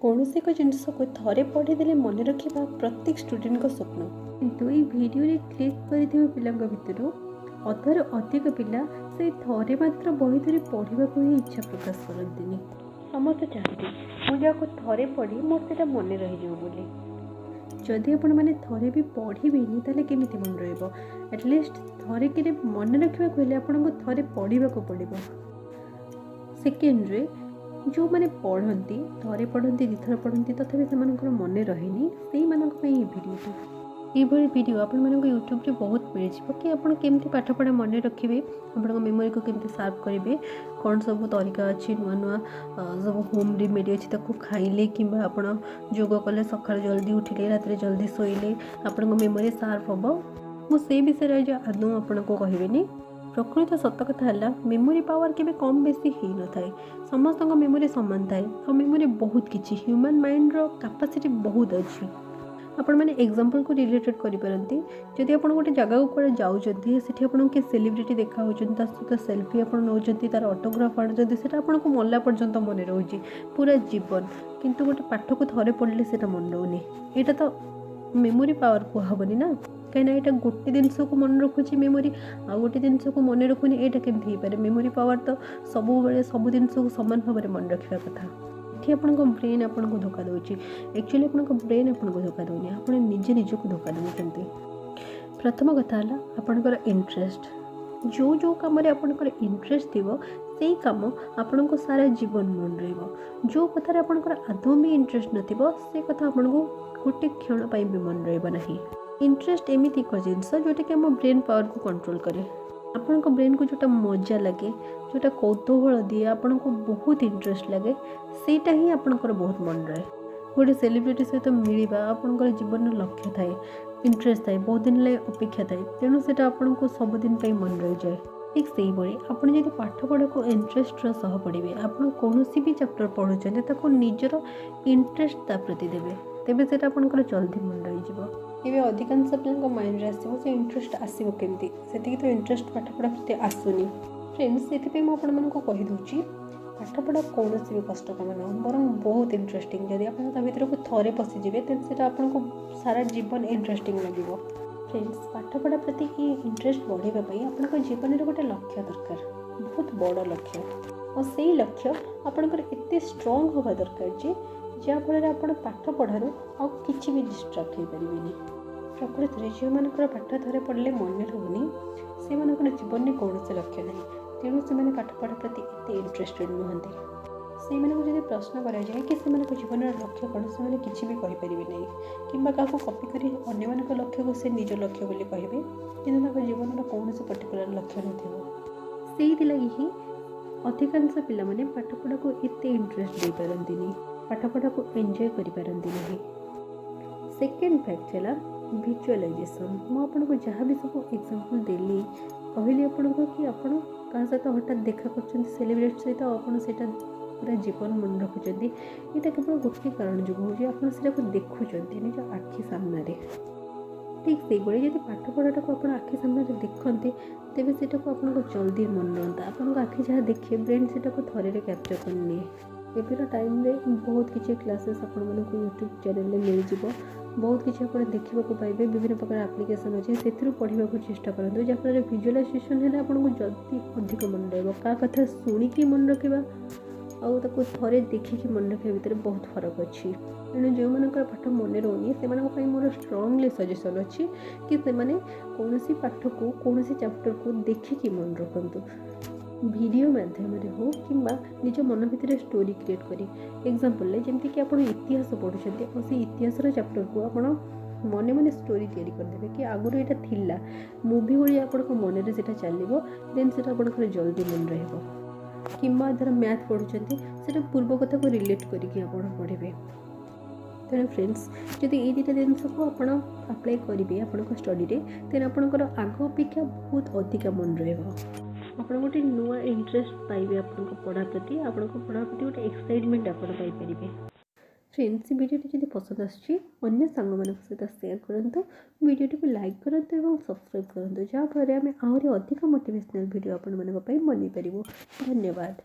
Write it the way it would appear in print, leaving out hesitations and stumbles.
कौन से एक जिनस को थरे पढ़ीदे मन रखा प्रत्येक स्टूडेंट को स्वप्न किंतु ये वीडियो क्लिक कर पिला भितर अधार अधिक पिला से थरे मात्र बही धरी पढ़ा ही इच्छा प्रकाश करती समस्त चाहती मुझे थरे पढ़ी मोर से मन रही बोली जदि आपण मैंने थरे भी पढ़ेनि ताले केमिति मन रहिबो एटलिस्ट थरे के मन रखा कहले आपन को थरे पढ़ा पड़ो सेकेंड रे जो मैंने पढ़ती थरे पढ़ती दिथर पढ़ती तथापि से मन रही से भिडियो भिडियो आपण यूट्यूब रे बहुत मिल कि आप केमती पाठ पढ़ा मन रखिए आपण मेमोरी को केमती शार्प करेंगे कौन सब तरीका अच्छी नुआ नुआ सब होम रेमेडी अच्छी खाइले कि जोग कले सकाल जल्दी उठिले रात जल्दी शोले आपण मेमोरी शार्प हम मुझे विषय आदौ आपन को कहबेनी प्रकृत सत कथा है मेमोरी पावर के कम बेसी हो न थाए समस्त मेमोरी सामान थाए और मेमोरी बहुत किसी ह्यूमन माइंड रो कैपेसिटी बहुत अच्छी आपण मैंने एग्जांपल को रिलेटेड करिपारंती जदि आपण गोटे जगह को कुआडे जाउचंती सेठी आपण के सेलिब्रिटी देखा होचंती ता सहित सेल्फी आपण नौचंती तार ऑटोग्राफ आनुचंती सेटा आपण को मल्ला पर्यंत मन रहउची पूरा जीवन किंतु गोटे पाठ को थरे पढ़ले सेटा मन रहउनी एटा तो मेमोरी पावर को हबनी ना कहीं यहाँ गोटे जिनस को मन रखुच्छी मेमोरी आ गोटे जिनस को मन रखुनी यहाँ केमती हो पारे मेमोरी पावर तो सब बेले सब जिनस को सामान भाव में मन रखा कथा ये आपण ब्रेन आपन को धोखा दूसरी एक्चुअली आपण ब्रेन आपन को धोखा दूनी आप निजे निजक धोखा दूसरी प्रथम कथा है आपणकर इंटरेस्ट जो जो कम आपणकर इंटरेस्ट थी से कम आपण को सारा जीवन मन रही जो कथार आपणकर आदौ भी इंटरेस्ट नथिबो से कथा आपण को गोटे क्षण पाई भी मन रहइबो नहीं इंटरेस्ट एमती एक जिनस जोटा कि आम ब्रेन पावर को कंट्रोल करे आपण को ब्रेन को जोटा मजा लगे जोटा कौतूहल दिए आपण को बहुत इंटरेस्ट लगे सेटा ही आपणकर बहुत मन रहे गोटे सेलिब्रिटी सहित मिलवा आपणकर जीवन लक्ष्य थाए इंटरेस्ट थाए बहुत दिन लगे अपेक्षा थाए तेणु से आपन को सबुदिन मन रही जाए ठीक से भाई आपड़ जब पाठ पढ़ा को इंटरेस्ट सह पढ़े आप कौन भी चैप्टर पढ़ुं निजर इंटरेस्ट प्रति देवे तेबे से आपंकर जल्दी मन रही ये अधिकांश पिला माइंड आसो से इंटरेस्ट आसो केमती से तो इंटरेस्ट पाठ पढ़ा प्रति आसुनी फ्रेंड्स से मुझे कहीदे पाठ पढ़ा कौन भी कष्ट कम न बर बहुत इंटरेस्टिंग जब आप भर को थरे पशिजे तो से आपको सारा जीवन इंटरेस्टिंग लगे फ्रेंड्स पाठ पढ़ा प्रति ये इंटरेस्ट बढ़ाई आप जीवन में गोटे लक्ष्य दरकार बहुत बड़ लक्ष्य और से लक्ष्य आपंकर एत स्ट्रंग हवा दरकार जे जहाँफल आप पाठ पढ़ारू आ कि भी डिस्ट्राक्ट हो पारे प्रकृत में जो मान पाठ थरे पढ़ले मन रोनी से जीवन में कौन से लक्ष्य ना तेणु से पाठ पढ़ा प्रति एत इंटरेस्टेड नुहति से जब प्रश्न कराए कि जीवन लक्ष्य कौन से किसी भी कहींपारे ना कि कॉपी कर अन्य लक्ष्य को से निज लक्ष्य बोली कहे कि जीवन कौन से पर्टिकुलर लक्ष्य नथिबो लगी ही अधिकांश पिला माने पाठ पढ़ा को एत इंटरेस्ट दे पारंतिनी पाठ पढ़ा को एंजॉय करि पारंती नहीं सेकेंड फैक्ट है विजुअलाइजेशन मुझे जहाँ भी सब एग्जांपल देली कहली आपण को कि आपण क्या सहित हठात देखा कर सेलिब्रिटी सहित आपड़ से पूरा जीवन मन रखुच्च यहाँ केवल गोटे कारण जो आप देखुं निज आखि सामने ठीक से जब पाठ पढ़ाटा को आप आखि सामने देखते तेज से आपको जल्दी मन रहता आप आखि जहाँ देखिए ब्रेन से थरे कैप्चर कर निए एबिर टाइम रे बहुत किसी क्लासेस आपण को यूट्यूब चैनल में मिल जाव बहुत किसी आप देखा पाइबे विभिन्न प्रकार एप्लिकेशन अच्छे से पढ़ा चेष्टा करूँ जहाँफल विजुअलाइजेशन है आपको जल्दी अधिक मन रहा क्या कथा शुणिकी मन रखा आउ थरे देखिकी मन रखा भितर बहुत फरक अच्छी तेणु जो मान पाठ मन रोनी से मोर स्ट्रांगली सजेसन अच्छी कि कौन पाठ को कौन चैप्टर को देखिकी मन रखु वीडियो माध्यम हो कि निज मन भितर स्टोरी क्रिएट करी एग्जांपल जमती कि आप इतिहास पढ़ुं और से इतिहास चैप्टर को आप मन मन स्टोरी तैयारी करदे कि आगुरी यहाँ थिला मूवी भाई आप मन में से चलो देन से आपंकर जल्दी मन रही धर मैथ पढ़ुं से पूर्व कथा को रिलेट करके पढ़े तेणु फ्रेंड्स जब ये दुटा जिनस को अप्लाई करेंगे आप स्टडी में तेना आपंकर आग अपेक्षा बहुत अधिका मन रहा आप गोटे नुआ इंटरेस्ट पाइबे आप पढ़ा प्रति आप पढ़ा प्रति गोटे एक्साइटमेंट आप पाइपर फ्रेंड्स वीडियो जब पसंद आन्य सांग सहित सेयार करूँ वीडियो को लाइक करूँ और सब्सक्राइब करूँ जहाँफल आम आहरी अधिक मोटिवेशनल वीडियो आपण बन पारू धन्यवाद।